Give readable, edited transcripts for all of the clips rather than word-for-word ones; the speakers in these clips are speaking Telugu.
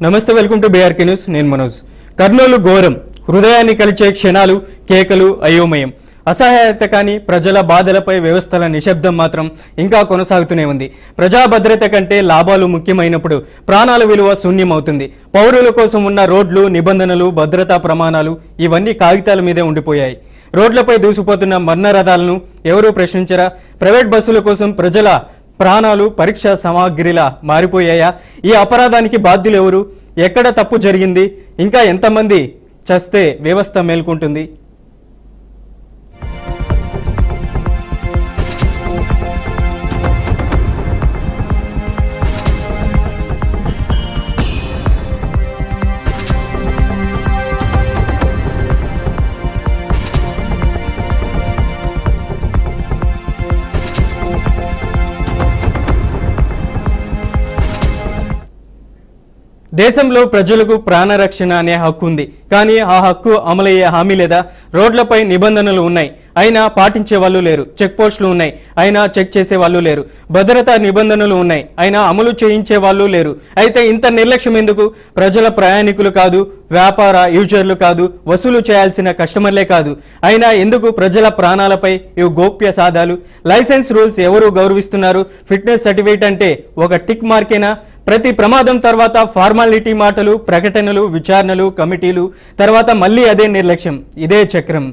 నమస్తే, వెల్కమ్ టు బీఆర్కే న్యూస్. నేను మనోజ్. కర్నూలు ఘోరం, హృదయాన్ని కలిచే క్షణాలు, కేకలు, అయోమయం, అసహాయత కానీ ప్రజల బాధలపై వ్యవస్థల నిశ్శబ్దం మాత్రం ఇంకా కొనసాగుతూనే ఉంది. ప్రజా భద్రత కంటే లాభాలు ముఖ్యమైనప్పుడు ప్రాణాల విలువ శూన్యమవుతుంది. పౌరుల కోసం ఉన్న రోడ్లు, నిబంధనలు, భద్రతా ప్రమాణాలు ఇవన్నీ కాగితాల మీదే ఉండిపోయాయి. రోడ్లపై దూసిపోతున్న మరణ రథాలను ఎవరూ ప్రశ్నించరా? ప్రైవేట్ బస్సుల కోసం ప్రజల ప్రాణాలు పరీక్షా సామాగ్రిలా మారిపోయాయా? ఈ అపరాధానికి బాధ్యులు ఎవరు? ఎక్కడ తప్పు జరిగింది? ఇంకా ఎంతమంది చస్తే వ్యవస్థ మేల్కొంటుంది? దేశంలో ప్రజలకు ప్రాణరక్షణ అనే హక్కు ఉంది. కానీ ఆ హక్కు అమలయ్యే హామీ లేదా? రోడ్లపై నిబంధనలు ఉన్నాయి, అయినా పాటించే వాళ్ళు లేరు. చెక్ పోస్టులు ఉన్నాయి, అయినా చెక్ చేసే వాళ్ళు లేరు. భద్రతా నిబంధనలు ఉన్నాయి, అయినా అమలు చేయించే వాళ్ళు లేరు. అయితే ఇంత నిర్లక్ష్యం ఎందుకు? ప్రజల ప్రయాణికులు కాదు, వ్యాపార యూజర్లు కాదు, వసూలు చేయాల్సిన కస్టమర్లే కాదు, అయినా ఎందుకు ప్రజల ప్రాణాలపై ఇవి గోప్య సాధాలు? లైసెన్స్ రూల్స్ ఎవరు గౌరవిస్తున్నారు? ఫిట్నెస్ సర్టిఫికేట్ అంటే ఒక టిక్ మార్కేనా? ప్రతి ప్రమాదం తర్వాత ఫార్మాలిటీ మాటలు, ప్రకటనలు, విచారణలు, కమిటీలు, తర్వాత మళ్ళీ అదే నిర్లక్ష్యం, ఇదే చక్రం.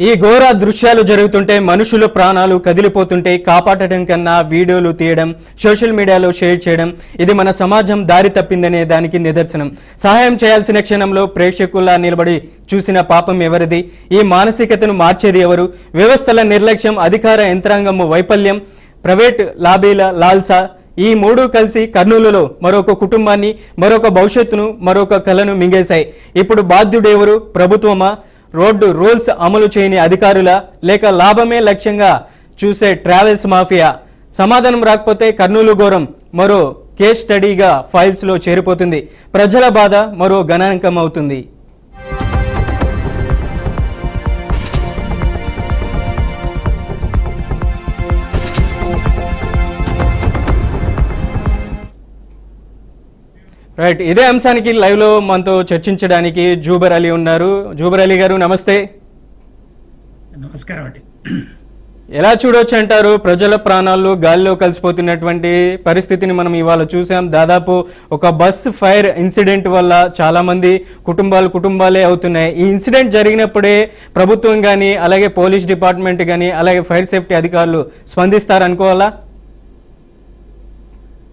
ఈ ఘోర దృశ్యాలు జరుగుతుంటే, మనుషుల ప్రాణాలు కదిలిపోతుంటే కాపాడటం కన్నా వీడియోలు తీయడం, సోషల్ మీడియాలో షేర్ చేయడం, ఇది మన సమాజం దారి తప్పిందనే దానికి నిదర్శనం. సహాయం చేయాల్సిన క్షణంలో ప్రేక్షకుల్లా నిలబడి చూసిన పాపం ఎవరిది? ఈ మానసికతను మార్చేది ఎవరు? వ్యవస్థల నిర్లక్ష్యం, అధికార యంత్రాంగం వైఫల్యం, ప్రైవేట్ లాబీల లాల్సా, ఈ మూడు కలిసి కర్నూలులో మరొక కుటుంబాన్ని, మరొక భవిష్యత్తును, మరొక కళను మింగేశాయి. ఇప్పుడు బాధ్యుడెవరు? ప్రభుత్వమా? రోడ్డు రూల్స్ అమలు చేయని అధికారుల? లేక లాభమే లక్ష్యంగా చూసే ట్రావెల్స్ మాఫియా? సమాధానం రాకపోతే కర్నూలు ఘోరం మరో కేస్ స్టడీగా ఫైల్స్లో చేరిపోతుంది. ప్రజల బాధ మరో గణాంకం అవుతుంది. రైట్, ఇదే అంశానికి లైవ్ లో మనతో చర్చించడానికి జూబర్ అలీ ఉన్నారు. జూబర్ అలీ గారు నమస్తే. నమస్కారం అండి. ఎలా చూడొచ్చు అంటారు? ప్రజల ప్రాణాలు గాలిలో కలిసిపోతున్నటువంటి పరిస్థితిని మనం ఇవాళ చూసాం. దాదాపు ఒక బస్ ఫైర్ ఇన్సిడెంట్ వల్ల చాలా మంది కుటుంబాలే అవుతున్నాయి. ఈ ఇన్సిడెంట్ జరిగినప్పుడే ప్రభుత్వం కానీ, అలాగే పోలీస్ డిపార్ట్మెంట్ కానీ, అలాగే ఫైర్ సేఫ్టీ అధికారులు స్పందిస్తారనుకోవాలా?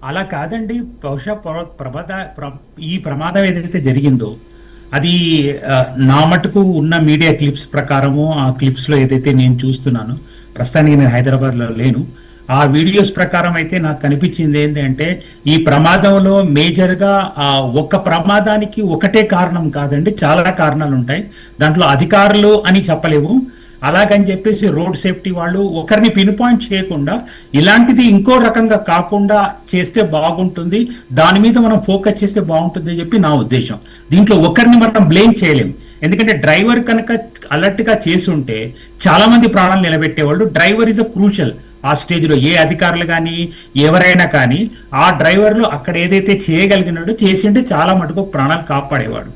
అలా కాదండి. బహుశా ఈ ప్రమాదం ఏదైతే జరిగిందో అది నా మటుకు ఉన్న మీడియా క్లిప్స్ ప్రకారము, ఆ క్లిప్స్ లో ఏదైతే నేను చూస్తున్నాను, ప్రస్తుతానికి నేను హైదరాబాద్ లో లేను, ఆ వీడియోస్ ప్రకారం అయితే నాకు కనిపించింది ఏంటంటే ఈ ప్రమాదంలో మేజర్ గా ఒక్క ప్రమాదానికి ఒకటే కారణం కాదండి, చాలా కారణాలు ఉంటాయి. దాంట్లో అధికారులు అని చెప్పలేము. అలాగని చెప్పేసి రోడ్ సేఫ్టీ వాళ్ళు ఒకరిని పిన్ పాయింట్ చేయకుండా ఇలాంటిది ఇంకో రకంగా కాకుండా చేస్తే బాగుంటుంది, దాని మీద మనం ఫోకస్ చేస్తే బాగుంటుంది అని చెప్పి నా ఉద్దేశం. దీంట్లో ఒకరిని మనం బ్లేమ్ చేయలేము. ఎందుకంటే డ్రైవర్ కనుక అలర్ట్ గా చేసి ఉంటే చాలా మంది ప్రాణాలు నిలబెట్టేవాళ్ళు. డ్రైవర్ ఇస్ ద క్రూషల్ ఆ స్టేజ్ లో. ఏ అధికారులు కానీ ఎవరైనా కానీ ఆ డ్రైవర్లు అక్కడ ఏదైతే చేయగలిగినాడో చేసింటే చాలా మటుకు ప్రాణాలు కాపాడేవాడు.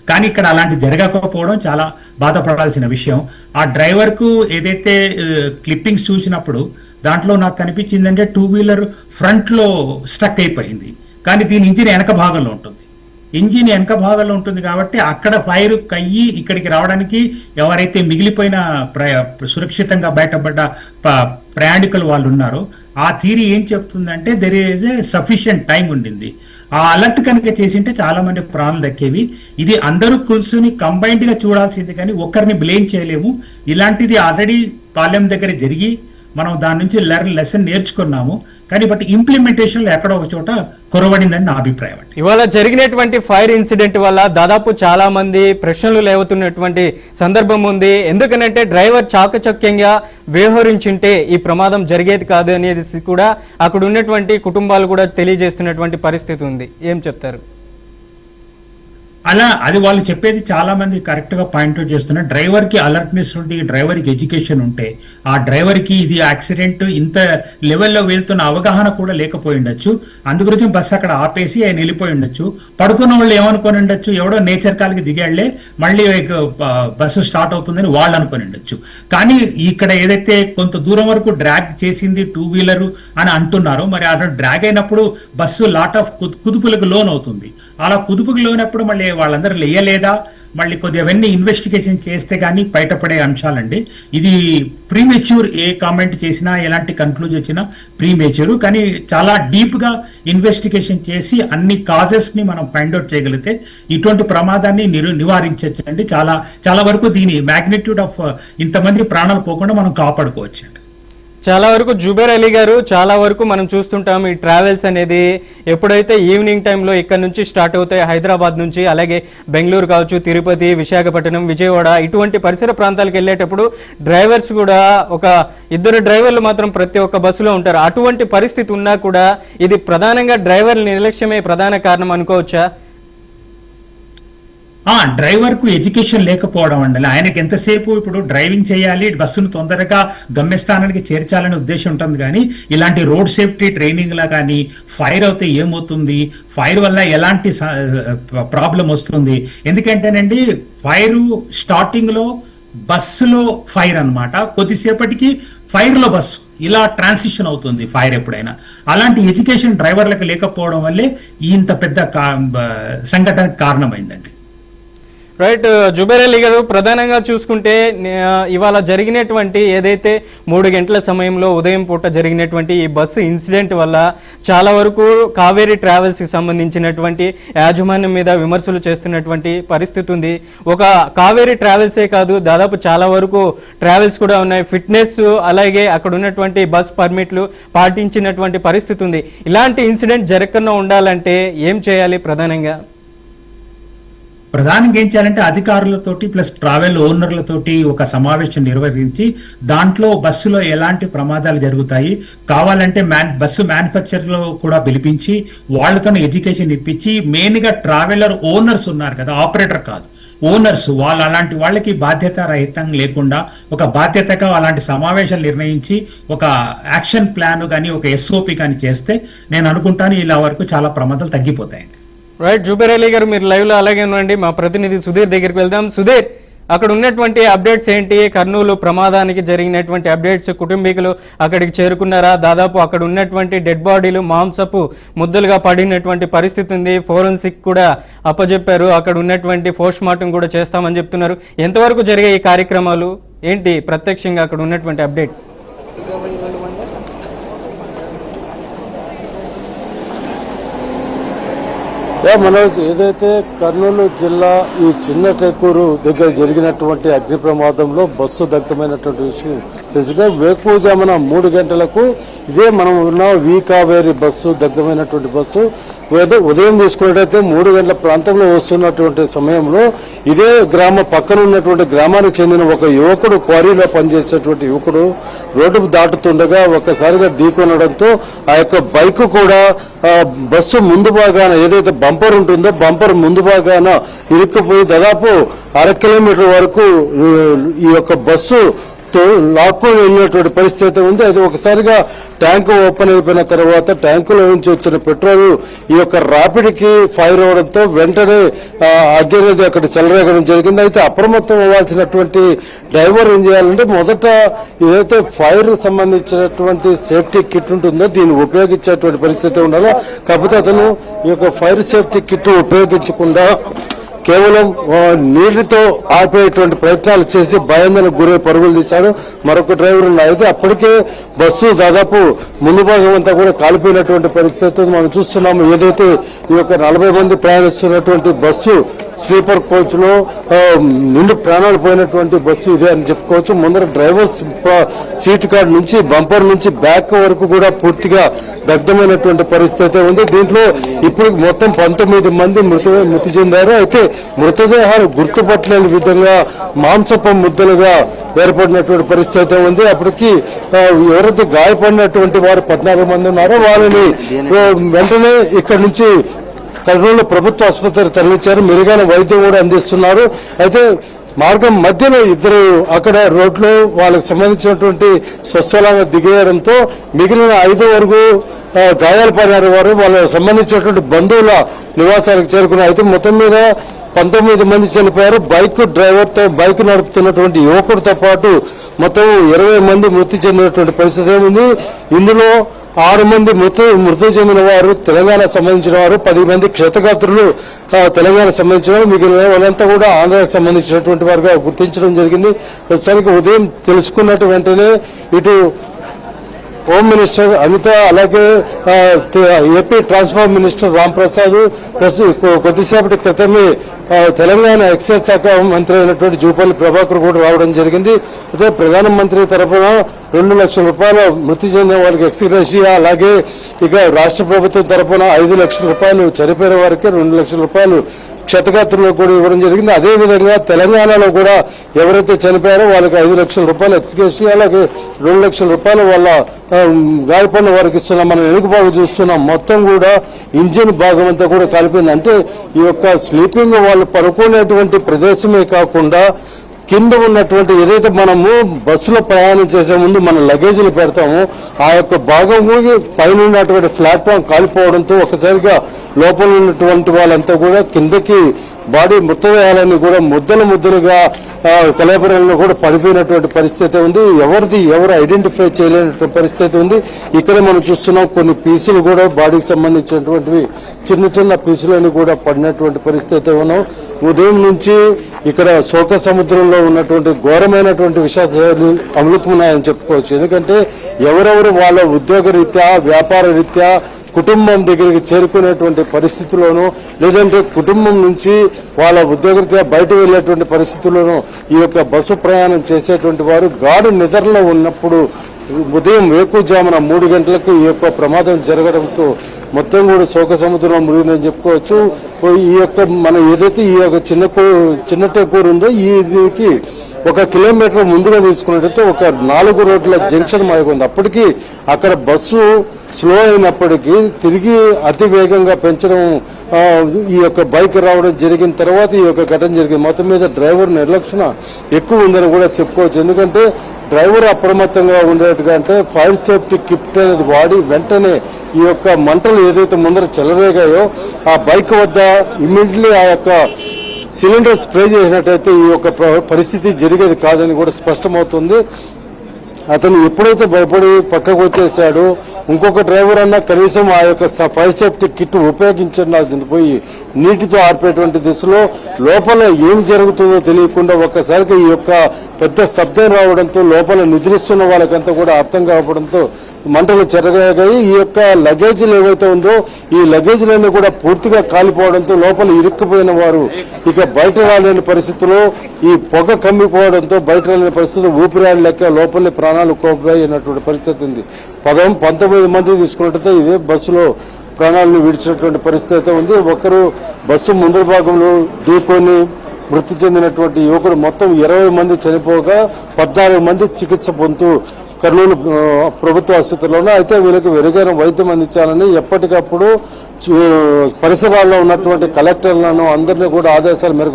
కానీ ఇక్కడ అలాంటి జరగకపోవడం చాలా బాధపడాల్సిన విషయం. ఆ డ్రైవర్ కు ఏదైతే క్లిప్పింగ్స్ చూసినప్పుడు దాంట్లో నాకు కనిపించిందంటే 2 వీలర్ ఫ్రంట్ లో స్ట్రక్ అయిపోయింది, కానీ దీని ఇంజిన్ వెనక భాగంలో ఉంటుంది. ఇంజిన్ వెనక భాగంలో ఉంటుంది కాబట్టి అక్కడ ఫైర్ కయ్యి ఇక్కడికి రావడానికి ఎవరైతే మిగిలిపోయిన సురక్షితంగా బయటపడ్డ ప్రయాణికులు వాళ్ళు ఉన్నారో ఆ థియరీ ఏం చెప్తుందంటే there is a sufficient time ఉండింది. ఆ అలర్ట్ కనుక చేసింటే చాలా మంది ప్రాణాలు దక్కేవి. ఇది అందరూ కూర్చుని కంబైన్డ్ గా చూడాల్సింది, కానీ ఒక్కరిని బ్లేమ్ చేయలేము. ఇలాంటిది ఆల్రెడీ పాలెం దగ్గర జరిగి మనం దాని నుంచి లెసన్ నేర్చుకున్నాము. కానీ బట్ ఇంప్లిమెంటేషన్లో ఎక్కడో ఒక చోట కొరవడిందని నా అభిప్రాయం అండి. ఇవాళ జరిగినటువంటి ఫైర్ ఇన్సిడెంట్ వల్ల దాదాపు చాలా మంది ప్రశ్నలు లేవుతున్నటువంటి సందర్భం ఉంది. ఎందుకనంటే డ్రైవర్ చాకచక్యంగా వ్యవహరించుంటే ఈ ప్రమాదం జరిగేది కాదు అనేది కూడా అక్కడ ఉన్నటువంటి కుటుంబాలు కూడా తెలియజేస్తున్నటువంటి పరిస్థితి ఉంది. ఏం చెప్తారు? అది వాళ్ళు చెప్పేది చాలా మంది కరెక్ట్ గా పాయింట్అవుట్ చేస్తున్నారు. డ్రైవర్ కి అలర్ట్నెస్ ఉండి, డ్రైవర్ కి ఎడ్యుకేషన్ ఉంటే, ఆ డ్రైవర్ కి ఇది యాక్సిడెంట్ ఇంత లెవెల్లో వెళ్తున్న అవగాహన కూడా లేకపోయి ఉండొచ్చు. అందుగురించి బస్సు అక్కడ ఆపేసి ఆయన వెళ్ళిపోయి ఉండొచ్చు. పడుకున్న వాళ్ళు ఏమనుకొని ఉండొచ్చు, ఎవడో నేచర్ కాల్కి దిగాళ్లే మళ్ళీ బస్సు స్టార్ట్ అవుతుందని వాళ్ళు అనుకొని ఉండొచ్చు. కానీ ఇక్కడ ఏదైతే కొంత దూరం వరకు డ్రాగ్ చేసింది 2 వీలర్ అని అంటున్నారో, మరి అలా డ్రాగ్ అయినప్పుడు బస్సు లాట్ ఆఫ్ కుదుపులకు లోన్ అవుతుంది. అలా కుదుపుకు లోనప్పుడు మళ్ళీ వాళ్ళందరూ లేయలేదా, మళ్ళీ కొద్దిగా అవన్నీ ఇన్వెస్టిగేషన్ చేస్తే కానీ బయటపడే అంశాలండి. ఇది ప్రీమెచ్యూర్, ఏ కామెంట్ చేసినా ఎలాంటి కన్క్లూజన్ వచ్చినా ప్రీమెచ్యూర్. కానీ చాలా డీప్ గా ఇన్వెస్టిగేషన్ చేసి అన్ని కాజెస్ ని మనం ఫైండ్ అవుట్ చేయగలిగితే ఇటువంటి ప్రమాదాన్ని నివారించవచ్చు అండి. చాలా చాలా వరకు దీని మ్యాగ్నిట్యూడ్ ఆఫ్ ఇంతమంది ప్రాణాలు పోకుండా మనం కాపాడుకోవచ్చు అండి. చాలా వరకు జుబేర్ అలీ గారు, చాలా వరకు మనం చూస్తుంటాం ఈ ట్రావెల్స్ అనేది ఎప్పుడైతే ఈవినింగ్ టైంలో ఇక్కడ నుంచి స్టార్ట్ అవుతాయి, హైదరాబాద్ నుంచి, అలాగే బెంగళూరు కావచ్చు, తిరుపతి, విశాఖపట్నం, విజయవాడ ఇటువంటి పరిసర ప్రాంతాలకు వెళ్ళేటప్పుడు డ్రైవర్స్ కూడా ఒక 2 డ్రైవర్లు మాత్రం ప్రతి ఒక్క బస్సులో ఉంటారు. అటువంటి పరిస్థితి ఉన్నా కూడా ఇది ప్రధానంగా డ్రైవర్ల నిర్లక్ష్యమే ప్రధాన కారణం అనుకోవచ్చా? డ్రైవర్ కు ఎడ్యుకేషన్ లేకపోవడం అండి. ఆయనకి ఎంతసేపు ఇప్పుడు డ్రైవింగ్ చేయాలి, బస్సును తొందరగా గమ్యస్థానానికి చేర్చాలనే ఉద్దేశం ఉంటుంది. కానీ ఇలాంటి రోడ్ సేఫ్టీ ట్రైనింగ్ లా కానీ, ఫైర్ అయితే ఏమవుతుంది, ఫైర్ వల్ల ఎలాంటి ప్రాబ్లం వస్తుంది, ఎందుకంటేనండి ఫైర్ స్టార్టింగ్ లో బస్సులో ఫైర్ అన్నమాట, కొద్దిసేపటికి ఫైర్ లో బస్సు, ఇలా ట్రాన్సిషన్ అవుతుంది ఫైర్ ఎప్పుడైనా. అలాంటి ఎడ్యుకేషన్ డ్రైవర్లకు లేకపోవడం వల్లే ఇంత పెద్ద సంఘటనకు కారణమైందండి. రైట్ జుబేర్ అలీ గారు, ప్రధానంగా చూసుకుంటే ఇవాళ జరిగినటువంటి ఏదైతే 3 గంటల సమయంలో ఉదయం పూట జరిగినటువంటి ఈ బస్సు ఇన్సిడెంట్ వల్ల చాలా వరకు కావేరీ ట్రావెల్స్ కి సంబంధించినటువంటి యాజమాన్యం మీద విమర్శలు చేస్తున్నటువంటి పరిస్థితి ఉంది. ఒక కావేరీ ట్రావెల్సే కాదు, దాదాపు చాలా వరకు ట్రావెల్స్ కూడా ఉన్నాయి. ఫిట్నెస్ అలాగే అక్కడ ఉన్నటువంటి బస్ పర్మిట్లు పాటించినటువంటి పరిస్థితి ఉంది. ఇలాంటి ఇన్సిడెంట్ జరగకుండా ఉండాలంటే ఏం చేయాలి? ప్రధానంగా ఏం చేయాలంటే అధికారులతోటి ప్లస్ ట్రావెల్ ఓనర్లతోటి ఒక సమావేశం నిర్వహించి దాంట్లో బస్సులో ఎలాంటి ప్రమాదాలు జరుగుతాయి, కావాలంటే బస్సు మ్యానుఫ్యాక్చర్లో కూడా పిలిపించి వాళ్ళతో ఎడ్యుకేషన్ ఇప్పించి, మెయిన్ గా ట్రావెలర్ ఓనర్స్ ఉన్నారు కదా, ఆపరేటర్ కాదు, ఓనర్స్, వాళ్ళు అలాంటి వాళ్ళకి బాధ్యత రహితం లేకుండా ఒక బాధ్యతగా అలాంటి సమావేశాలు నిర్ణయించి ఒక యాక్షన్ ప్లాన్ కానీ ఒక SOP కానీ చేస్తే నేను అనుకుంటాను ఇలా వరకు చాలా ప్రమాదాలు తగ్గిపోతాయండి. రైట్ జుబేర్ అలీ గారు, మీరు లైవ్ లో అలాగే ఉండండి. మా ప్రతినిధి సుధీర్ దగ్గరికి వెళ్దాం. సుధీర్, అక్కడ ఉన్నటువంటి అప్డేట్స్ ఏంటి? కర్నూలు ప్రమాదానికి జరిగినటువంటి అప్డేట్స్, కుటుంబీకులు అక్కడికి చేరుకున్నారా? దాదాపు అక్కడ ఉన్నటువంటి డెడ్ బాడీలు మాంసపు ముద్దలుగా పడినటువంటి పరిస్థితి ఉంది. ఫోరెన్సిక్ కూడా అప్పచెప్పారు. అక్కడ ఉన్నటువంటి పోస్ట్ మార్టం కూడా చేస్తామని చెప్తున్నారు. ఎంతవరకు జరిగే ఈ కార్యక్రమాలు ఏంటి? ప్రత్యక్షంగా అక్కడ ఉన్నటువంటి అప్డేట్. మనోజ్, ఏదైతే కర్నూలు జిల్లా ఈ చిన్న టెక్కూరు దగ్గర జరిగినటువంటి అగ్ని ప్రమాదంలో బస్సు దగ్ధమైనటువంటి విషయం తెలిసిందే. వేకువజామున 3 గంటలకు ఇదే మనం ఉన్న కావేరీ బస్సు దగ్ధమైనటువంటి బస్సు ఉదయం తీసుకున్నట్టయితే 3 గంటల ప్రాంతంలో వస్తున్నటువంటి సమయంలో ఇదే పక్కన ఉన్నటువంటి గ్రామానికి చెందిన ఒక యువకుడు, క్వారీలో పనిచేసేటువంటి యువకుడు రోడ్డు దాటుతుండగా ఒక్కసారిగా ఢీకొనడంతో ఆ యొక్క బైక్ కూడా బస్సు ముందు భాగాన ఏదైతే బంపర్ ఉంటుందో బంపర్ ముందు భాగాన ఇరుక్కుపోయి దాదాపు 1/2 కిలోమీటర్ వరకు ఈ యొక్క బస్సు లాక్కొని వెళ్ళినటువంటి పరిస్థితి ఉంది. అది ఒకసారిగా ట్యాంకు ఓపెన్ అయిపోయిన తర్వాత ట్యాంకులో నుంచి వచ్చిన పెట్రోల్ ఈ యొక్క రాపిడికి ఫైర్ అవడంతో వెంటనే అగ్గి అనేది అక్కడ చెలరేగడం జరిగింది. అయితే అప్రమత్తం అవ్వాల్సినటువంటి డ్రైవర్ ఏం చేయాలంటే మొదట ఏదైతే ఫైర్ సంబంధించినటువంటి సేఫ్టీ కిట్ ఉంటుందో దీన్ని ఉపయోగించేటువంటి పరిస్థితి ఉండాలి. కాకపోతే అతను ఈ యొక్క ఫైర్ సేఫ్టీ కిట్ ఉపయోగించకుండా కేవలం నీటితో ఆపేటువంటి ప్రయత్నాలు చేసి భయాందోళనకు గురై పరుగులు తీశాడు. మరొక డ్రైవర్ అయితే అప్పటికే బస్సు దాదాపు ముందు భాగం అంతా కూడా కాలిపోయినటువంటి పరిస్థితి మనం చూస్తున్నాము. ఏదైతే ఈ యొక్క 40 మంది ప్రయాణిస్తున్నటువంటి బస్సు స్లీపర్ కోచ్ లో నిండు ప్రాణాలు పోయినటువంటి బస్సు ఇదే అని చెప్పుకోవచ్చు. ముందర డ్రైవర్ సీట్ కార్డ్ నుంచి బంపర్ నుంచి బ్యాక్ వరకు కూడా పూర్తిగా దగ్ధమైనటువంటి పరిస్థితి ఉంది. దీంట్లో ఇప్పుడు మొత్తం 19 మంది మృతి చెందారు. అయితే మృతదేహాలు గుర్తుపట్టలేని విధంగా మాంసపు ముద్దలుగా ఏర్పడినటువంటి పరిస్థితి ఉంది. అప్పటికి ఎవరైతే గాయపడినటువంటి వారు 14 మంది ఉన్నారో వాళ్ళని వెంటనే ఇక్కడ నుంచి కర్నూలు ప్రభుత్వ ఆసుపత్రికి తరలించారు. మెరుగైన వైద్యం కూడా అందిస్తున్నారు. అయితే మార్గం మధ్యలో ఇద్దరు అక్కడ రోడ్లో వాళ్ళకి సంబంధించినటువంటి స్వస్థలంగా దిగేయడంతో మిగిలిన 5 వరకు గాయాలు పడినారు. వారు వాళ్ళకి సంబంధించినటువంటి బంధువుల నివాసాలకు చేరుకున్నారు. అయితే మొత్తం మీద 19 మంది చనిపోయారు. బైక్ నడుపుతున్నటువంటి యువకుడితో పాటు మొత్తం 20 మంది మృతి చెందినటువంటి పరిస్థితి ఉంది. ఇందులో 6 మంది మృతి చెందిన వారు తెలంగాణ సంబంధించిన వారు, 10 మంది క్షతగాత్రులు తెలంగాణ సంబంధించిన వారు, మిగిలిన వాళ్ళంతా కూడా ఆంధ్రాకి సంబంధించినటువంటి వారుగా గుర్తించడం జరిగింది. ప్రస్తుతానికి ఉదయం తెలుసుకున్నట్టు వెంటనే ఇటు హోమ్ మినిస్టర్ అమిత, అలాగే AP transport minister Ram Prasad, కొద్దిసేపటి క్రితమే తెలంగాణ ఎక్సైజ్ శాఖ మంత్రి అయినటువంటి జూపల్లి ప్రభాకర్ కూడా రావడం జరిగింది. అయితే ప్రధానమంత్రి తరఫున 2 లక్షల రూపాయల మృతి చెందిన వారికి ఎక్స్గ్రేషియా, అలాగే ఇక రాష్ట్ర ప్రభుత్వం తరఫున 5 లక్షల రూపాయలు, చనిపోయిన వారికి 2 లక్షల రూపాయలు క్షతగాత్రులకు కూడా ఇవ్వడం జరిగింది. అదేవిధంగా తెలంగాణలో కూడా ఎవరైతే చనిపోయారో వాళ్ళకి 5 లక్షల రూపాయలు ఎక్స్గ్రేషియా, అలాగే 2 లక్షల రూపాయలు వాళ్ళ గాయపడిన వారికి ఇస్తున్నాం. మనం వెనుక భాగం చూస్తున్నాం, మొత్తం కూడా ఇంజిన్ భాగం అంతా కూడా కాలిపోయింది. అంటే ఈ యొక్క స్లీపింగ్ వాళ్ళు పడుకునేటువంటి ప్రదేశమే కాకుండా కింద ఉన్నటువంటి ఏదైతే మనము బస్సులో ప్రయాణం చేసే ముందు మన లగేజీలు పెడతామో ఆ యొక్క భాగం పైన ఉన్నటువంటి ప్లాట్ఫామ్ కాలిపోవడంతో ఒకసారిగా లోపల ఉన్నటువంటి వాళ్ళంతా కూడా కిందకి బాడీ మృతదేహాలన్నీ కూడా ముద్దలుగా కలేబరంలో కూడా పడిపోయినటువంటి పరిస్థితి ఉంది. ఎవరు ఐడెంటిఫై చేయలేనటువంటి పరిస్థితి ఉంది. ఇక్కడ మనం చూస్తున్నాం కొన్ని పీసులు కూడా బాడీకి సంబంధించినటువంటివి చిన్న పీసులన్నీ కూడా పడినటువంటి పరిస్థితి ఉన్నాం. ఉదయం నుంచి ఇక్కడ శోక సముద్రంలో ఉన్నటువంటి ఘోరమైనటువంటి విషయాలు అమలుతున్నాయని చెప్పుకోవచ్చు. ఎందుకంటే ఎవరెవరు వాళ్ళ ఉద్యోగ రీత్యా, వ్యాపార రీత్యా కుటుంబం దగ్గరికి చేరుకునేటువంటి పరిస్థితుల్లోనూ, లేదంటే కుటుంబం నుంచి వాళ్ళ ఉద్యోగరీత్యా బయట వెళ్లేటువంటి పరిస్థితుల్లోనూ ఈ యొక్క బస్సు ప్రయాణం చేసేటువంటి వారు గాఢ నిద్రలో ఉన్నప్పుడు ఉదయం వేకువజామున 3 గంటలకు ఈ యొక్క ప్రమాదం జరగడంతో మొత్తం కూడా శోక సముద్రం మునిగిందని చెప్పుకోవచ్చు. ఈ యొక్క మనం ఏదైతే ఈ యొక్క చిన్న టేకూరు ఉందో దీనికి 1 కిలోమీటర్ ముందుగా తీసుకున్నట్టయితే ఒక 4 రోడ్ల జంక్షన్ మాకు ఉంది. అప్పటికి అక్కడ బస్సు స్లో అయినప్పటికీ తిరిగి అతి వేగంగా పెంచడం ఈ యొక్క బైక్ రావడం జరిగిన తర్వాత ఈ యొక్క ఘటన జరిగింది. మొత్తం మీద డ్రైవర్ నిర్లక్ష్యం ఎక్కువ ఉందని కూడా చెప్పుకోవచ్చు. ఎందుకంటే డ్రైవర్ అప్రమత్తంగా ఉండేట్టుగా అంటే ఫైర్ సేఫ్టీ కిట్ అనేది వాడి వెంటనే ఈ యొక్క మంటలు ఏదైతే ముందర చెలరేగాయో ఆ బైక్ వద్ద ఇమ్మీడియట్లీ ఆ యొక్క సిలిండర్ స్ప్రే చేసినట్టయితే ఈ యొక్క పరిస్థితి జరిగేది కాదని కూడా స్పష్టమవుతుంది. అతను ఎప్పుడైతే భయపడి పక్కకు వచ్చేసాడో ఇంకొక డ్రైవర్ అన్నా కనీసం ఆ యొక్క ఫైర్ సేఫ్టీ కిట్ ఉపయోగించాల్సింది పోయి నీటితో ఆర్పేటువంటి దిశలో లోపల ఏం జరుగుతుందో తెలియకుండా ఒక్కసారిగా ఈ యొక్క పెద్ద శబ్దం రావడంతో లోపల నిద్రిస్తున్న వాళ్ళకంతా కూడా అర్థం కావడంతో మంటలు చెరగాయి. ఈ యొక్క లగేజీలు ఏవైతే ఉందో ఈ లగేజీలన్నీ కూడా పూర్తిగా కాలిపోవడంతో లోపల ఇరుక్కుపోయిన వారు ఇక బయట రాలేని పరిస్థితుల్లో ఈ పొగ కమ్మిపోవడంతో బయట రాలేని పరిస్థితుల్లో ఊపిరాలు లెక్క లోపలి ప్రాణాలు కోల్పోయినటువంటి పరిస్థితి ఉంది. 19 మంది తీసుకున్నట్టయితే ఇదే బస్సులో ప్రాణాలను విడిచినటువంటి పరిస్థితి ఉంది. ఒకరు బస్సు ముందర భాగంలో ఢీకొని మృతి చెందినటువంటి యువకుడు మొత్తం 20 మంది చనిపోగా 14 మంది చికిత్స పొందుతూ కర్నూలు ప్రభుత్వ ఆసుపత్రిలోనే. అయితే వీళ్ళకి మెరుగైన వైద్యం అందించాలని ఎప్పటికప్పుడు పరిసరాల్లో ఉన్నటువంటి కలెక్టర్లను అందరినీ కూడా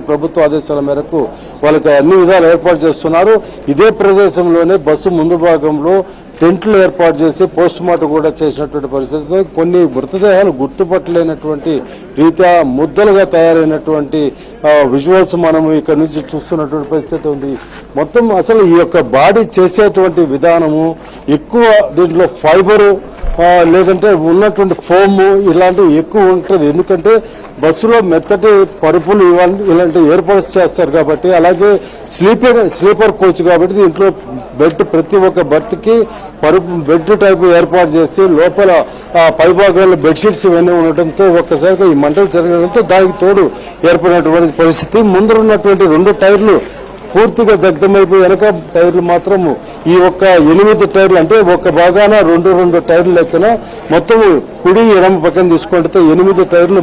ప్రభుత్వ ఆదేశాల మేరకు వాళ్ళకి అన్ని విధాలు ఏర్పాటు చేస్తున్నారు. ఇదే ప్రదేశంలోనే బస్సు ముందు భాగంలో టెంట్లు ఏర్పాటు చేసి పోస్ట్ మార్టం కూడా చేసినటువంటి పరిస్థితి. కొన్ని మృతదేహాలు గుర్తుపట్టలేనటువంటి రీత్యా ముద్దలుగా తయారైనటువంటి విజువల్స్ మనము ఇక్కడ నుంచి చూస్తున్నటువంటి పరిస్థితి ఉంది. మొత్తం అసలు ఈ యొక్క బాడీ చేసేటువంటి విధానము ఎక్కువ దీంట్లో ఫైబరు లేదంటే ఉన్నటువంటి ఫోమ్ ఇలాంటివి ఎక్కువ ఉంటుంది. ఎందుకంటే బస్సులో మెత్తటి పరుపులు ఇలాంటి ఏర్పాటు చేస్తారు కాబట్టి, అలాగే స్లీపర్ కోచ్ కాబట్టి దీంట్లో బెడ్ ప్రతి ఒక్క బర్త్కి పరుపు బెడ్ టైపు ఏర్పాటు చేసి లోపల పైభాగాల్లో బెడ్షీట్స్ ఇవన్నీ ఉండటంతో ఒక్కసారిగా ఈ మంటలు జరగడంతో దానికి తోడు ఏర్పడినటువంటి పరిస్థితి. ముందర ఉన్నటువంటి 2 టైర్లు పూర్తిగా దగ్ధమైపోయి వెనక టైర్లు మాత్రం ఈ ఒక్క 8 టైర్లు అంటే ఒక్క భాగాన 2 టైర్లు లెక్కన మొత్తం కుడి ఎడమ పక్కన తీసుకుంటే 8 టైర్లు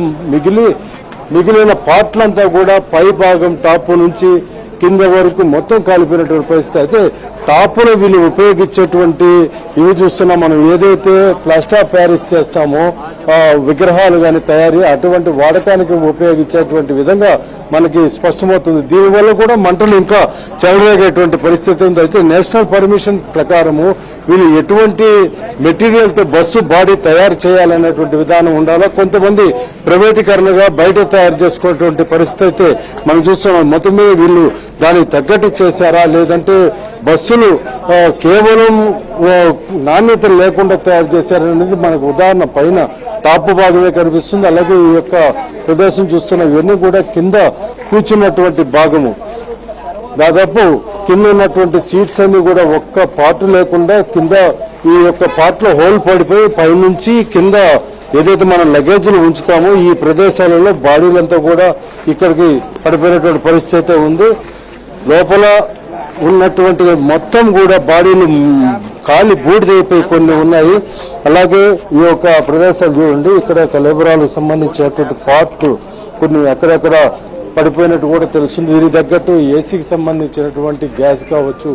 మిగిలిన పార్ట్లంతా కూడా పై భాగం టాప్ నుంచి కింద వరకు మొత్తం కాలిపోయినటువంటి పరిస్థితి. అయితే టాపులో వీళ్ళు ఉపయోగించేటువంటి ఇవి చూస్తున్నాం మనం, ఏదైతే ప్లాస్టర్ ఆఫ్ ప్యారిస్ చేస్తామో విగ్రహాలు కానీ తయారీ అటువంటి వాడకానికి ఉపయోగించేటువంటి విధంగా మనకి స్పష్టమవుతుంది. దీనివల్ల కూడా మంటలు ఇంకా చెలరేగేటువంటి పరిస్థితి ఉంది. అయితే నేషనల్ పర్మిషన్ ప్రకారము వీళ్ళు ఎటువంటి మెటీరియల్ తో బస్సు బాడీ తయారు చేయాలనేటువంటి విధానం ఉండాలా, కొంతమంది ప్రైవేటీకరణగా బయట తయారు చేసుకునేటువంటి పరిస్థితి అయితే మనం చూస్తున్నాం. మొత్తం మీద వీళ్ళు దానికి తగ్గట్టు చేశారా, లేదంటే బస్సులు కేవలం నాణ్యత లేకుండా తయారు చేశారనేది మనకు ఉదాహరణ పైన టాప్ భాగమే కనిపిస్తుంది. అలాగే ఈ యొక్క ప్రదేశం చూస్తున్న ఇవన్నీ కూడా కింద కూర్చున్నటువంటి భాగము, దాదాపు కింద ఉన్నటువంటి సీట్స్ అన్ని కూడా ఒక్క పార్ట్ లేకుండా కింద ఈ యొక్క పార్ట్ లో హోల్ పడిపోయి పైనుంచి కింద ఏదైతే మనం లగేజీలు ఉంచుతామో ఈ ప్రదేశాలలో బాడీలంతా కూడా ఇక్కడికి పడిపోయినటువంటి పరిస్థితి ఉంది. లోపల ఉన్నటువంటి మొత్తం కూడా బాడీలు కాలి బూడిదైపోయి కొన్ని ఉన్నాయి. అలాగే ఈ యొక్క ప్రదేశాలు చూడండి, ఇక్కడ కలేబరాలకు సంబంధించినటువంటి పార్ట్ కొన్ని అక్కడక్కడ పడిపోయినట్టు కూడా తెలుస్తుంది. దీనికి తగ్గట్టు ఏసీకి సంబంధించినటువంటి గ్యాస్ కావచ్చు,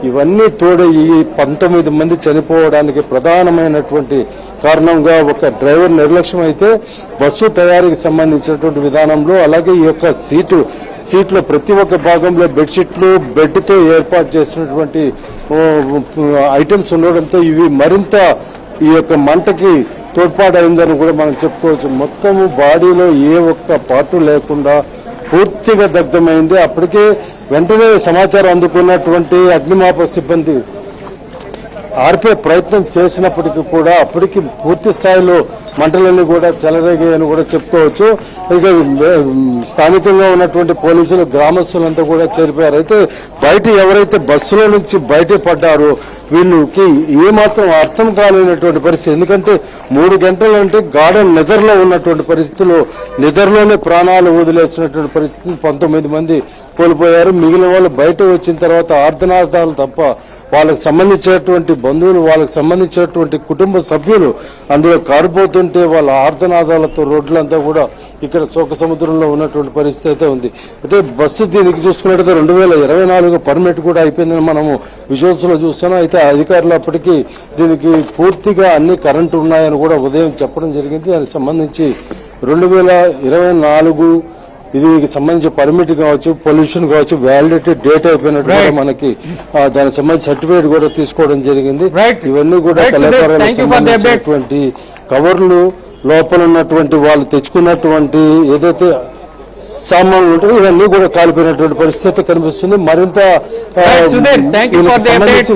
ఇవన్నీ తోడే ఈ 19 మంది చనిపోవడానికి ప్రధానమైనటువంటి కారణంగా ఒక డ్రైవర్ నిర్లక్ష్యం అయితే బస్సు తయారీకి సంబంధించినటువంటి విధానంలో, అలాగే ఈ యొక్క సీట్లో ప్రతి ఒక్క భాగంలో బెడ్షీట్లు బెడ్తో ఏర్పాటు చేసినటువంటి ఐటమ్స్ ఉండడంతో ఇవి మరింత ఈ యొక్క మంటకి తోడ్పాటైందని కూడా మనం చెప్పుకోవచ్చు. మొత్తము బాడీలో ఏ ఒక్క పార్టు లేకుండా పూర్తిగా దగ్ధమైంది. అప్పటికే వెంటనే సమాచారం అందుకున్నటువంటి అగ్నిమాపక సిబ్బంది ఆర్పే ప్రయత్నం చేసినప్పటికీ కూడా అప్పటికి పూర్తి స్థాయిలో మంటలన్నీ కూడా చెలరేగాయని కూడా చెప్పుకోవచ్చు. ఇక స్థానికంగా ఉన్నటువంటి పోలీసులు గ్రామస్తులంతా కూడా చేరిపోయారు. అయితే బయట ఎవరైతే బస్సులో నుంచి బయట పడ్డారో వీళ్ళకి ఏమాత్రం అర్థం కాలేనటువంటి పరిస్థితి. ఎందుకంటే 3 గంటలు అంటే గాఢ నిద్రలో ఉన్నటువంటి పరిస్థితుల్లో నిద్రలోనే ప్రాణాలు వదిలేసినటువంటి పరిస్థితి 19 మంది కోల్పోయారు. మిగిలిన వాళ్ళు బయట వచ్చిన తర్వాత ఆర్తనాదాలు తప్ప వాళ్ళకి సంబంధించినటువంటి బంధువులు, వాళ్ళకి సంబంధించినటువంటి కుటుంబ సభ్యులు అందులో కారిపోతుంటే వాళ్ళ ఆర్తనాదాలతో రోడ్లంతా కూడా ఇక్కడ శోక సముద్రంలో ఉన్నటువంటి పరిస్థితి అయితే ఉంది. అయితే బస్సు దీనికి చూసుకున్నట్టయితే 2024 పర్మిట్ కూడా అయిపోయిందని మనము విజువల్స్ లో చూస్తున్నాం. అయితే అధికారులు అప్పటికి దీనికి పూర్తిగా అన్ని కరెంటు ఉన్నాయని కూడా ఉదయం చెప్పడం జరిగింది. దానికి సంబంధించి 2024 ఇది సంబంధించి పర్మిట్ కావచ్చు, పొల్యూషన్ కావచ్చు, వ్యాలిడిటీ డేట్ అయిపోయినట్టు కూడా మనకి దానికి సంబంధించి సర్టిఫికేట్ కూడా తీసుకోవడం జరిగింది. ఇవన్నీ కూడా సంబంధించినటువంటి కవర్లు, లోపల ఉన్నటువంటి వాళ్ళు తెచ్చుకున్నటువంటి ఏదైతే సామాన్లు ఉంటాయో ఇవన్నీ కూడా కాలిపోయినటువంటి పరిస్థితి కనిపిస్తుంది. మరింత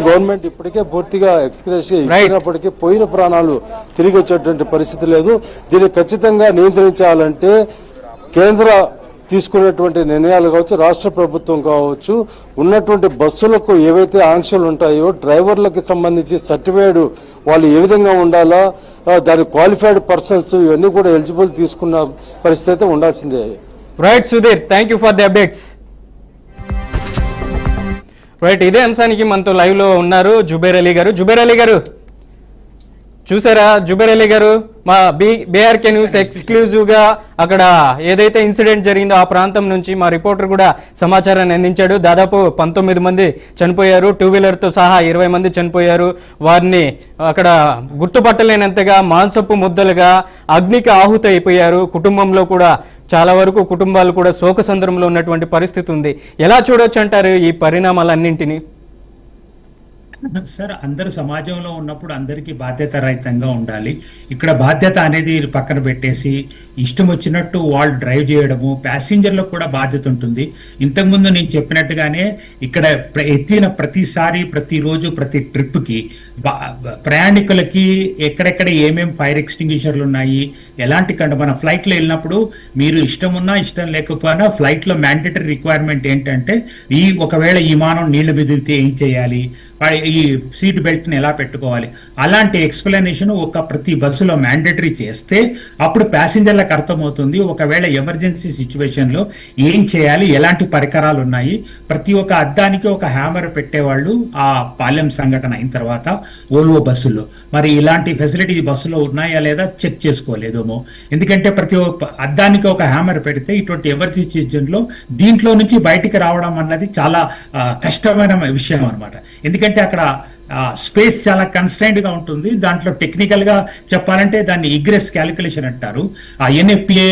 గవర్నమెంట్ ఇప్పటికే పూర్తిగా ఎక్స్గ్రేషియా ఇచ్చినప్పటికీ పోయిన ప్రాణాలు తిరిగి వచ్చేటువంటి పరిస్థితి లేదు. దీన్ని ఖచ్చితంగా నియంత్రించాలంటే కేంద్ర తీసుకునేటువంటి నిర్ణయాలు కావచ్చు, రాష్ట్ర ప్రభుత్వం కావచ్చు, ఉన్నటువంటి బస్సులకు ఏవైతే ఆంక్షలు ఉంటాయో డ్రైవర్లకు సంబంధించి సర్టిఫైడ్ వాళ్ళు ఏ విధంగా ఉండాలా, దాని క్వాలిఫైడ్ పర్సన్స్ ఇవన్నీ కూడా ఎలిజిబుల్ తీసుకున్న పరిస్థితి అయితే ఉండాల్సిందే. Right Sudheer, thank you for the updates. Right, ఇదే అంశానికి మనతో లైవ్ లో ఉన్నారు జుబేర్ అలీ గారు. జుబేర్ అలీ గారు చూసారా? జుబేర్ అలీ గారు, మా బీఆర్కే న్యూస్ ఎక్స్క్లూజివ్ గా అక్కడ ఏదైతే ఇన్సిడెంట్ జరిగిందో ఆ ప్రాంతం నుంచి మా రిపోర్టర్ కూడా సమాచారాన్ని అందించాడు. దాదాపు 19 మంది చనిపోయారు, 2 వీలర్ తో సహా 20 మంది చనిపోయారు. వారిని అక్కడ గుర్తుపట్టలేనంతగా మాంసపు ముద్దలుగా అగ్నికి ఆహుతి అయిపోయారు. కుటుంబంలో కూడా చాలా వరకు కుటుంబాలు కూడా శోకసంద్రంలో ఉన్నటువంటి పరిస్థితి ఉంది. ఎలా చూడొచ్చు అంటారు ఈ పరిణామాలన్నింటినీ? సార్, అందరూ సమాజంలో ఉన్నప్పుడు అందరికీ బాధ్యత రహితంగా ఉండాలి. ఇక్కడ బాధ్యత అనేది పక్కన పెట్టేసి ఇష్టం వచ్చినట్టు వాళ్ళు డ్రైవ్ చేయడము, ప్యాసింజర్లకు కూడా బాధ్యత ఉంటుంది. ఇంతకుముందు నేను చెప్పినట్టుగానే ఇక్కడ ఎత్తిన ప్రతిసారి, ప్రతిరోజు, ప్రతి ట్రిప్కి ప్రయాణికులకి ఎక్కడెక్కడ ఏమేమి ఫైర్ ఎక్స్టింగ్విషర్లు ఉన్నాయి, ఎలాంటి మన ఫ్లైట్లో వెళ్ళినప్పుడు మీరు ఇష్టం ఉన్నా ఇష్టం లేకపోయినా ఫ్లైట్లో మ్యాండేటరీ రిక్వైర్మెంట్ ఏంటంటే ఒకవేళ విమానం నీళ్లు మెదిలితే ఏం చేయాలి, ఈ సీట్ బెల్ట్ ని ఎలా పెట్టుకోవాలి, అలాంటి ఎక్స్ప్లెనేషన్ ప్రతి బస్సులో మ్యాండేటరీ చేస్తే అప్పుడు ప్యాసింజర్లకు అర్థమవుతుంది. ఒకవేళ ఎమర్జెన్సీ సిచ్యువేషన్ లో ఏం చేయాలి, ఎలాంటి పరికరాలు ఉన్నాయి. ప్రతి ఒక్క అద్దానికి ఒక హ్యామర్ పెట్టేవాళ్ళు ఆ పాలెం సంఘటన అయిన తర్వాత ఓల్వో బస్సుల్లో. మరి ఇలాంటి ఫెసిలిటీ బస్సులో ఉన్నాయా లేదా చెక్ చేసుకోలేదేమో. ఎందుకంటే ప్రతి ఒక్క అద్దానికి ఒక హ్యామర్ పెడితే ఇటువంటి ఎమర్జెన్సీ సిచ్యువేషన్ లో దీంట్లో నుంచి బయటికి రావడం అన్నది చాలా కష్టమైన విషయం అనమాట. ఎందుకంటే అక్కడ స్పేస్ చాలా కన్స్ట్రైంట్ గా ఉంటుంది. దాంట్లో టెక్నికల్ గా చెప్పాలంటే దాన్ని ఇగ్రెస్ క్యాలిక్యులేషన్ అంటారు. ఆ NFPA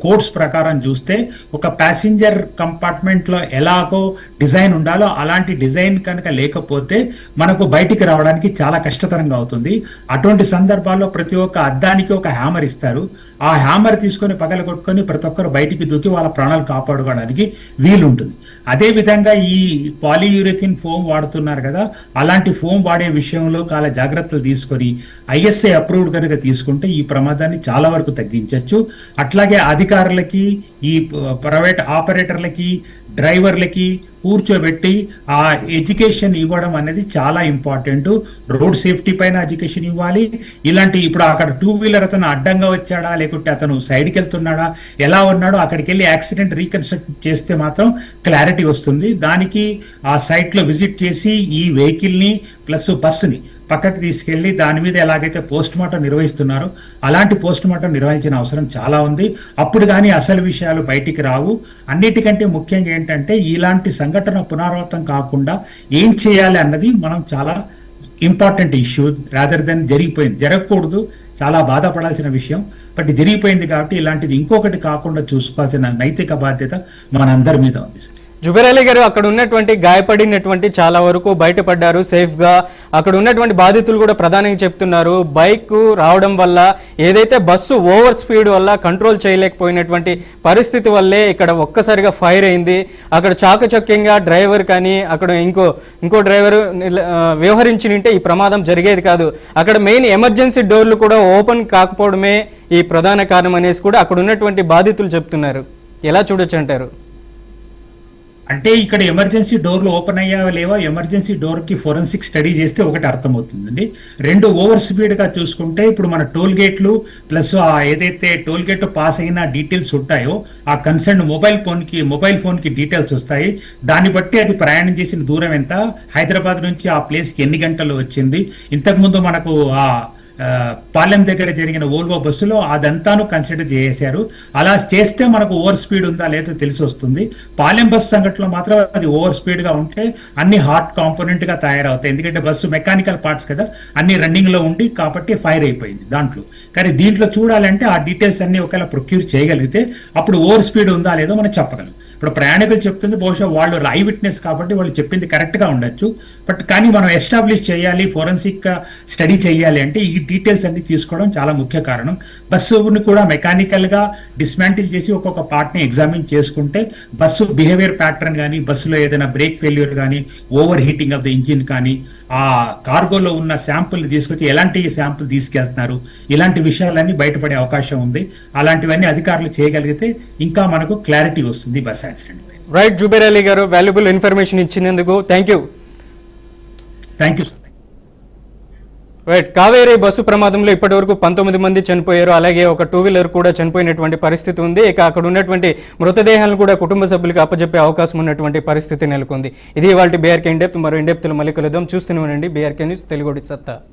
కోడ్స్ ప్రకారం చూస్తే ఒక ప్యాసింజర్ కంపార్ట్మెంట్ లో ఎలాగో డిజైన్ ఉండాలో అలాంటి డిజైన్ కనుక లేకపోతే మనకు బయటికి రావడానికి చాలా కష్టతరంగా అవుతుంది. అటువంటి సందర్భాల్లో ప్రతి ఒక్క అద్దానికి ఒక హ్యామర్ ఇస్తారు. ఆ హ్యామర్ తీసుకొని పగలగొట్టుకొని ప్రతి ఒక్కరు బయటికి దూకి వాళ్ళ ప్రాణాలు కాపాడుకోవడానికి వీలుంటుంది. అదే విధంగా ఈ పాలీయూరిథిన్ ఫోమ్ వాడుతున్నారు కదా, అలాంటి ఫోమ్ వాడే విషయంలో చాలా జాగ్రత్తలు తీసుకొని ISA అప్రూవ్డ్ కనుక తీసుకుంటే ఈ ప్రమాదాన్ని చాలా వరకు తగ్గించవచ్చు. అట్లాగే అధికారులకి, ఈ ప్రైవేట్ ఆపరేటర్లకి, డ్రైవర్లకి కూర్చోబెట్టి ఆ ఎడ్యుకేషన్ ఇవ్వడం అనేది చాలా ఇంపార్టెంట్. రోడ్ సేఫ్టీ పైన ఎడ్యుకేషన్ ఇవ్వాలి. ఇలాంటి ఇప్పుడు అక్కడ 2 వీలర్ అతను అడ్డంగా వచ్చాడా, లేకుంటే అతను సైడ్కి వెళ్తున్నాడా, ఎలా ఉన్నాడో అక్కడికి వెళ్ళి యాక్సిడెంట్ రీకన్స్ట్రక్ట్ చేస్తే మాత్రం క్లారిటీ వస్తుంది. దానికి ఆ సైట్ లో విజిట్ చేసి ఈ వెహికల్ ని ప్లస్ బస్సుని పక్కకి తీసుకెళ్లి దాని మీద ఎలాగైతే పోస్ట్ మార్టం నిర్వహిస్తున్నారో అలాంటి పోస్ట్ మార్టం నిర్వహించిన అవసరం చాలా ఉంది. అప్పుడు కానీ అసలు విషయాలు బయటికి రావు. అన్నిటికంటే ముఖ్యంగా ఏంటంటే ఇలాంటి సంఘటన పునరావృతం కాకుండా ఏం చేయాలి అన్నది మనం చాలా ఇంపార్టెంట్ ఇష్యూ. రాదర్ దెన్ జరగకూడదు, చాలా బాధపడాల్సిన విషయం. బట్ జరిగిపోయింది కాబట్టి ఇలాంటిది ఇంకొకటి కాకుండా చూసుకోవాల్సిన నైతిక బాధ్యత మనందరి మీద ఉంది. జుబేర్ అలీ గారు, అక్కడ ఉన్నటువంటి గాయపడినటువంటి చాలా వరకు బయటపడ్డారు సేఫ్ గా. అక్కడ ఉన్నటువంటి బాధితులు కూడా ప్రధానంగా చెప్తున్నారు బైక్ రావడం వల్ల, ఏదైతే బస్సు ఓవర్ స్పీడ్ వల్ల కంట్రోల్ చేయలేకపోయినటువంటి పరిస్థితి వల్లే ఇక్కడ ఒక్కసారిగా ఫైర్ అయింది. అక్కడ చాకచక్యంగా డ్రైవర్ కానీ అక్కడ ఇంకో డ్రైవర్ వ్యవహరించినంటే ఈ ప్రమాదం జరిగేది కాదు. అక్కడ మెయిన్ ఎమర్జెన్సీ డోర్లు కూడా ఓపెన్ కాకపోవడమే ఈ ప్రధాన కారణం అనేసి కూడా అక్కడ ఉన్నటువంటి బాధితులు చెప్తున్నారు. ఎలా చూడొచ్చు అంటారు? అంటే ఇక్కడ ఎమర్జెన్సీ డోర్లు ఓపెన్ అయ్యావా లేవా, ఎమర్జెన్సీ డోర్ కి ఫోరెన్సిక్ స్టడీ చేస్తే ఒకటి అర్థమవుతుందండి. 2 ఓవర్ స్పీడ్ గా చూసుకుంటే ఇప్పుడు మన టోల్ గేట్లు ప్లస్ ఏదైతే టోల్ గేట్ పాస్ అయిన డీటెయిల్స్ ఉంటాయో ఆ కన్సర్న్ మొబైల్ ఫోన్ కి డీటెయిల్స్ వస్తాయి. దాన్ని బట్టి అది ప్రయాణం చేసిన దూరం ఎంత, హైదరాబాద్ నుంచి ఆ ప్లేస్ కి ఎన్ని గంటలు వచ్చింది. ఇంతకుముందు మనకు ఆ పాలెం దగ్గర జరిగిన ఓల్వో బస్సులో అదంతాను కన్సిడర్ చేశారు. అలా చేస్తే మనకు ఓవర్ స్పీడ్ ఉందా లేదో తెలిసి వస్తుంది. పాలెం బస్సు సంఘటనలో మాత్రం అది ఓవర్ స్పీడ్ గా ఉంటే అన్ని హాట్ కాంపోనెంట్ గా తయారవుతాయి. ఎందుకంటే బస్సు మెకానికల్ పార్ట్స్ కదా, అన్ని రన్నింగ్ లో ఉండి కాబట్టి ఫైర్ అయిపోయింది దాంట్లో. కానీ దీంట్లో చూడాలంటే ఆ డీటెయిల్స్ అన్ని ఒకవేళ ప్రొక్యూర్ చేయగలిగితే అప్పుడు ఓవర్ స్పీడ్ ఉందా లేదో మనం చెప్పగలం. ఇప్పుడు ప్రయాణికులు చెప్తుంది బహుశా వాళ్ళు ఐ విట్నెస్ కాబట్టి వాళ్ళు చెప్పింది కరెక్ట్ గా ఉండొచ్చు. బట్ కానీ మనం ఎస్టాబ్లిష్ చేయాలి, ఫోరెన్సిక్ స్టడీ చేయాలి అంటే ఈ డీటెయిల్స్ అన్ని తీసుకోవడం చాలా ముఖ్య కారణం. బస్సుని కూడా మెకానికల్ గా డిస్మాంటిల్ చేసి ఒక్కొక్క పార్ట్ ని ఎగ్జామిన్ చేసుకుంటే బస్సు బిహేవియర్ ప్యాటర్న్ కానీ, బస్సులో ఏదైనా బ్రేక్ ఫెయిల్యూర్ కానీ, over heating of the engine కానీ, ఆ కార్గోలో ఉన్న శాంపుల్ తీసుకొచ్చి ఎలాంటి శాంపుల్ తీసుకెళ్తున్నారు, ఇలాంటి విషయాలన్నీ బయటపడే అవకాశం ఉంది. అలాంటివన్నీ అధికారులు చేయగలిగితే ఇంకా మనకు క్లారిటీ వస్తుంది bus accident. Right Zubair Ali గారు, వాల్యుబుల్ ఇన్ఫర్మేషన్ ఇచ్చినందుకు thank you. Right, Kaveri bus ప్రమాదంలో ఇప్పటి వరకు 19 మంది చనిపోయారు. అలాగే ఒక 2 వీలర్ కూడా చనిపోయినటువంటి పరిస్థితి ఉంది. ఇక అక్కడ ఉన్నటువంటి మృతదేహాలను కూడా కుటుంబ సభ్యులకు అప్పచెప్పే అవకాశం ఉన్నటువంటి పరిస్థితి నెలకొంది. ఇది ఇవాళ బీఆర్కే ఇన్ డెప్త్. మరో ఇన్ డెప్త్ లో మళ్ళీ కలుద్దాం. చూస్తూనే ఉండండి బీఆర్కే న్యూస్, తెలుగుడి సత్తా.